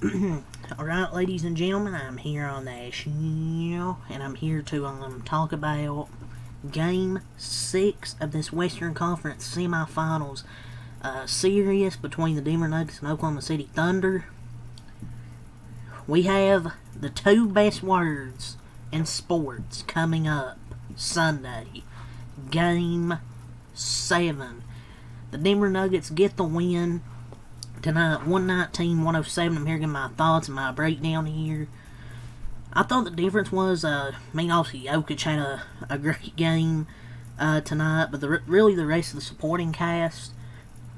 Alright, ladies and gentlemen, I'm here on the show, and I'm here to talk about Game 6 of this Western Conference Semifinals series between the Denver Nuggets and Oklahoma City Thunder. We have the two best words in sports coming up Sunday. Game 7. The Denver Nuggets get the win tonight, 119-107. I'm here giving my thoughts and my breakdown here. I thought the difference was, obviously Jokic had a great game tonight, but really the rest of the supporting cast,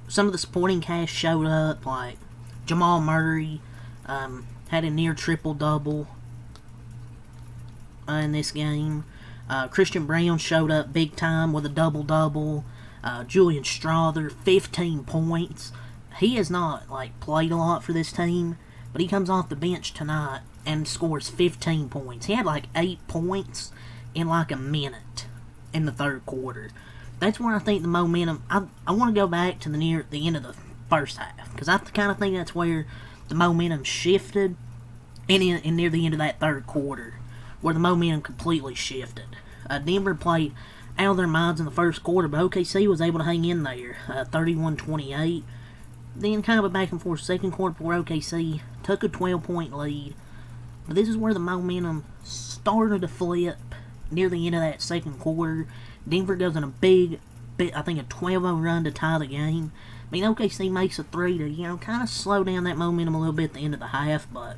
some of the supporting cast showed up, like Jamal Murray had a near triple-double in this game. Christian Brown showed up big time with a double-double. Julian Strawther, 15 points. He has not played a lot for this team, but he comes off the bench tonight and scores 15 points. He had 8 points in a minute in the third quarter. That's where I think the momentum. I want to go back to the end of the first half, because I kind of think that's where the momentum shifted, and near the end of that third quarter, where the momentum completely shifted. Denver played out of their minds in the first quarter, but OKC was able to hang in there, 31-28. Then kind of a back and forth second quarter where OKC took a 12-point lead. But this is where the momentum started to flip near the end of that second quarter. Denver goes in a big, I think a 12-0 run to tie the game. OKC makes a 3 to, kind of slow down that momentum a little bit at the end of the half, but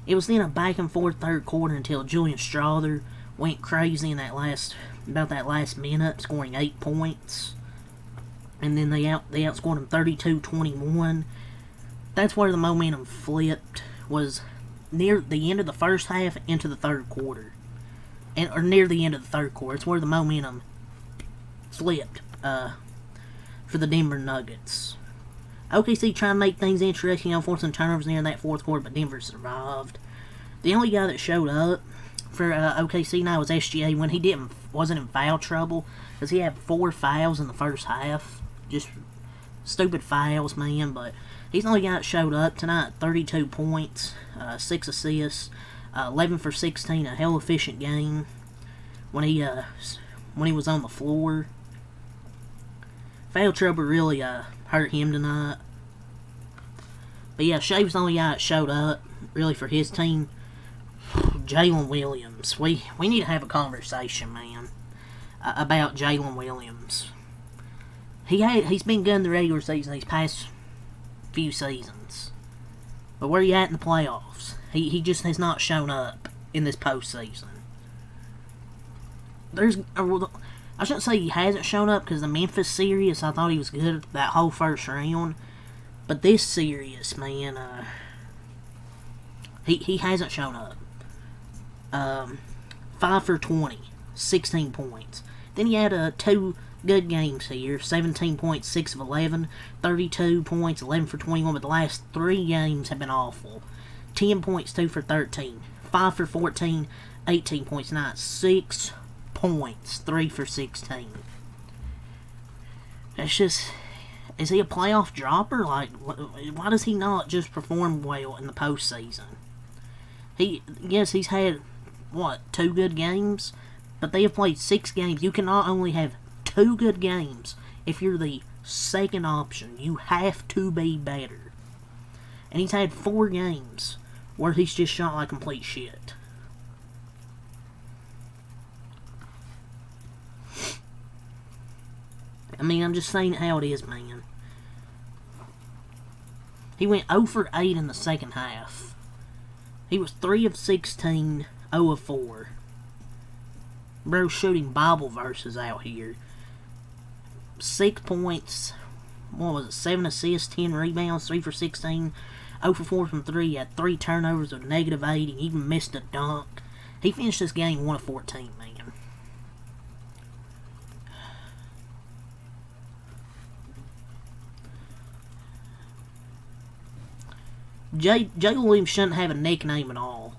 it was then a back and forth third quarter until Julian Strawther went crazy in that last minute, scoring 8 points. And then they outscored them 32-21. That's where the momentum flipped, was near the end of the first half into the third quarter. Or near the end of the third quarter. It's where the momentum flipped for the Denver Nuggets. OKC trying to make things interesting, forcing turnovers near that fourth quarter, but Denver survived. The only guy that showed up for OKC now was SGA when he wasn't in foul trouble, because he had 4 fouls in the first half. Just stupid fouls, man, but he's the only guy that showed up tonight. 32 points, 6 assists, 11 for 16, a hell efficient game when he was on the floor. Foul trouble really hurt him tonight. But yeah, Shea was the only guy that showed up really for his team. Jalen Williams, we need to have a conversation, man, about Jalen Williams. He's been good in the regular season these past few seasons. But where you at in the playoffs? He just has not shown up in this postseason. I shouldn't say he hasn't shown up, because the Memphis series, I thought he was good that whole first round. But this series, man, he hasn't shown up. 5 for 20, 16 points. Then he had 2 good games here, 17 points, 6 of 11, 32 points, 11 for 21, but the last 3 games have been awful. 10 points, 2 for 13, 5 for 14, 18 points, 6 points, 3 for 16. That's just, is he a playoff dropper? Why does he not just perform well in the postseason? Yes, he's had, 2 good games? But they have played 6 games. You can not only have 2 good games if you're the second option. You have to be better. And he's had 4 games where he's just shot like complete shit. I'm just saying how it is, man. He went 0 for 8 in the second half. He was 3 of 16, 0 of 4. Bro shooting Bible verses out here. 6 points, 7 assists, 10 rebounds, 3 for 16, 0 for 4 from 3, had 3 turnovers of -8, and even missed a dunk. He finished this game 1 of 14, man. Jalen Williams shouldn't have a nickname at all.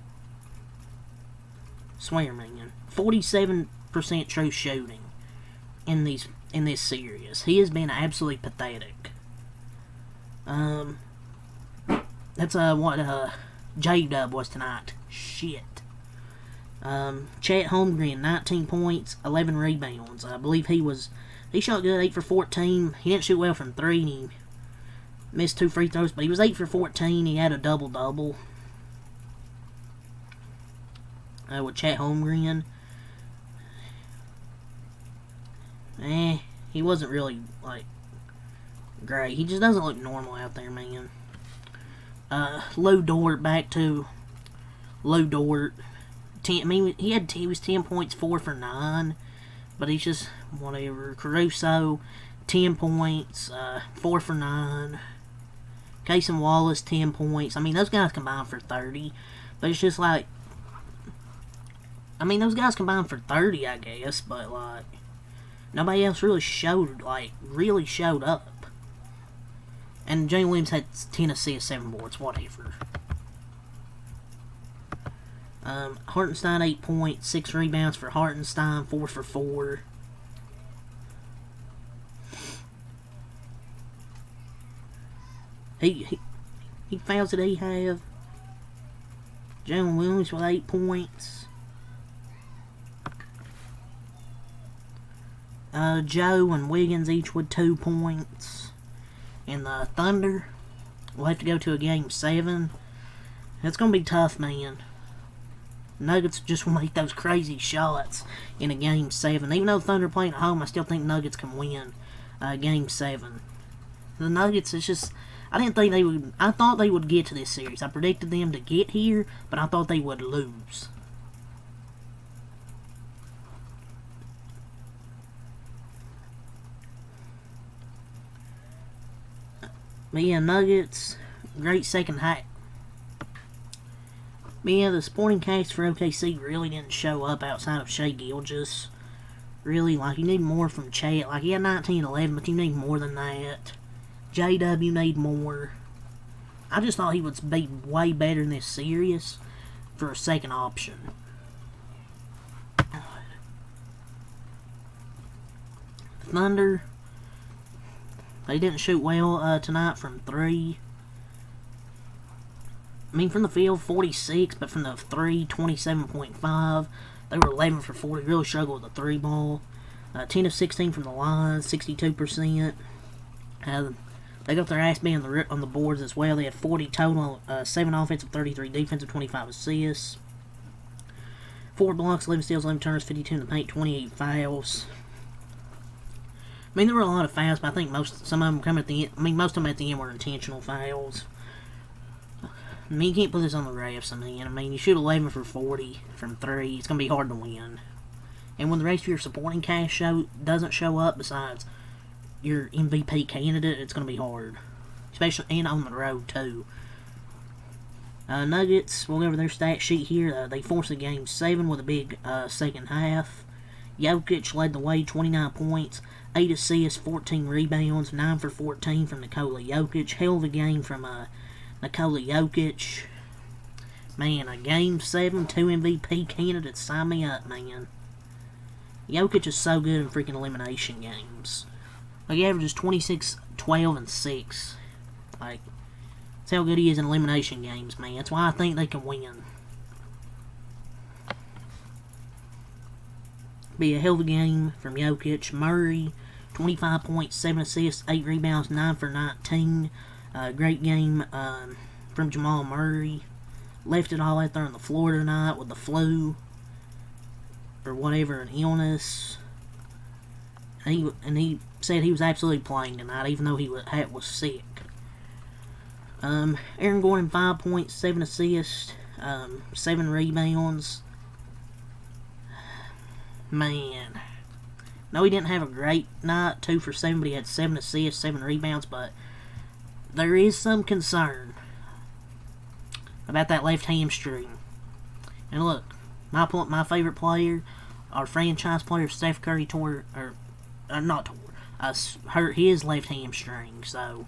Swear, man. 47% true shooting in this series. He has been absolutely pathetic. That's what J-Dub was tonight. Shit. Chet Holmgren, 19 points, 11 rebounds. I believe he shot good, 8 for 14. He didn't shoot well from 3, and he missed 2 free throws, but he was 8 for 14. He had a double-double with Chet Holmgren. He wasn't really, like, great. He just doesn't look normal out there, man. Lou Dort, back to Lou Dort. He was 10 points, 4 for 9, but he's just whatever. Caruso, 10 points, 4 for 9. Cason Wallace, 10 points. I mean, those guys combined for 30, but it's just like, I mean, those guys combined for 30, I guess, but like, nobody else really showed up. And Jalen Williams had 10 assists, 7 boards, whatever. Hartenstein, 8 points, 6 rebounds for Hartenstein, 4 for 4. He fouls that he have. Jalen Williams with 8 points. Joe and Wiggins each with 2 points. And the Thunder will have to go to a game 7. It's going to be tough, man. Nuggets just will make those crazy shots in a game 7. Even though Thunder playing at home, I still think Nuggets can win game 7. The Nuggets, it's just, I didn't think they would. I thought they would get to this series. I predicted them to get here, but I thought they would lose. But yeah, Nuggets, great second half. But yeah, the supporting cast for OKC really didn't show up outside of Shai Gilgeous. Really, like, you need more from Chet. Like, he had 19-11, but you need more than that. J-Dub, you need more. I just thought he would be way better in this series for a second option. Thunder, they didn't shoot well tonight from 3. I mean, from the field, 46, but from the 3, 27.5. They were 11 for 40. Really struggled with the 3 ball. 10 of 16 from the line, 62%. They got their ass beat on the boards as well. They had 40 total, 7 offensive, 33 defensive, 25 assists. 4 blocks, 11 steals, 11 turnovers, 52 in the paint, 28 fouls. I mean, there were a lot of fouls, but I think some of them come at the end. I mean, most of them at the end were intentional fouls. I mean, you can't put this on the refs. I mean, you shoot 11 for 40 from 3. It's going to be hard to win. And when the rest of your supporting cast doesn't show up besides your MVP candidate, it's going to be hard. Especially, and on the road, too. Nuggets, we'll go over their stat sheet here. They forced the game 7 with a big second half. Jokic led the way, 29 points, 8 assists, 14 rebounds, 9 for 14 from Nikola Jokic. Hell of a game from Nikola Jokic. Man, a game 7, 2 MVP candidates. Sign me up, man. Jokic is so good in freaking elimination games. Like, he averages 26, 12, and 6. Like, that's how good he is in elimination games, man. That's why I think they can win. Be a hell of a game from Jokic. Murray, 25 points, 7 assists, 8 rebounds, 9 for 19. Great game from Jamal Murray. Left it all out there on the floor tonight with the flu or whatever, an illness. And he said he was absolutely playing tonight, even though he was sick. Aaron Gordon, 5 points, 7 assists, 7 rebounds. Man. No, he didn't have a great night, 2 for 7, but he had 7 assists, 7 rebounds, but there is some concern about that left hamstring. And look, my favorite player, our franchise player, Steph Curry, hurt his left hamstring, so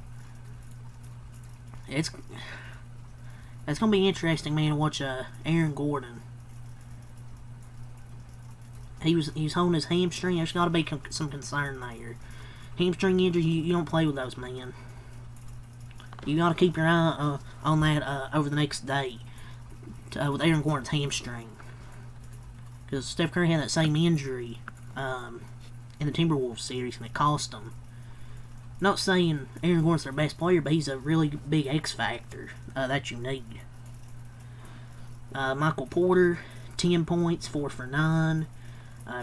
it's gonna be interesting, man, to watch Aaron Gordon. He was holding his hamstring. There's got to be some concern there. Hamstring injury, you don't play with those, man. You got to keep your eye on that over the next day with Aaron Gordon's hamstring. Because Steph Curry had that same injury in the Timberwolves series, and it cost them. Not saying Aaron Gordon's their best player, but he's a really big X factor that you need. Michael Porter, 10 points, 4 for 9.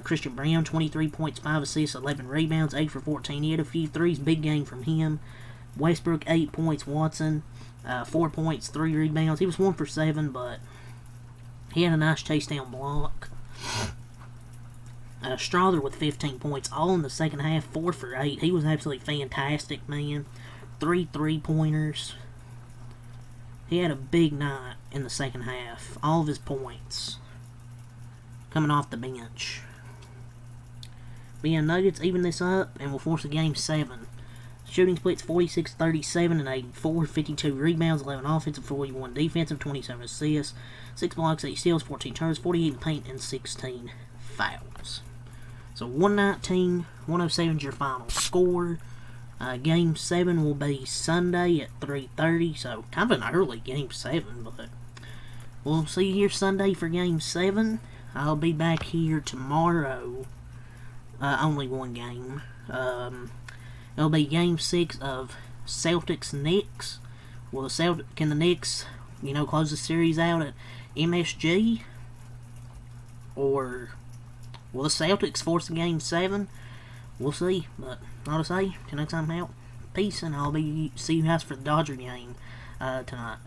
Christian Brown, 23 points, 5 assists, 11 rebounds, 8 for 14. He had a few threes, big game from him. Westbrook, 8 points. Watson, 4 points, 3 rebounds. He was 1 for 7, but he had a nice chase down block. Strother with 15 points, all in the second half, 4 for 8. He was absolutely fantastic, man. 3 3-pointers. He had a big night in the second half. All of his points coming off the bench. But yeah, Nuggets even this up and will force a game 7. Shooting splits 46-37 and 84, 52 rebounds, 11 offensive, 41 defensive, 27 assists, 6 blocks, 8 steals, 14 turns, 48 in paint, and 16 fouls. So 119-107 is your final score. Game 7 will be Sunday at 3:30, so kind of an early Game 7, but we'll see you here Sunday for Game 7. I'll be back here tomorrow. Only one game. It'll be Game 6 of Celtics-Knicks. Can the Knicks, close the series out at MSG? Or will the Celtics force a Game 7? We'll see, but all to say, till next time out, peace, and I'll see you guys for the Dodger game tonight.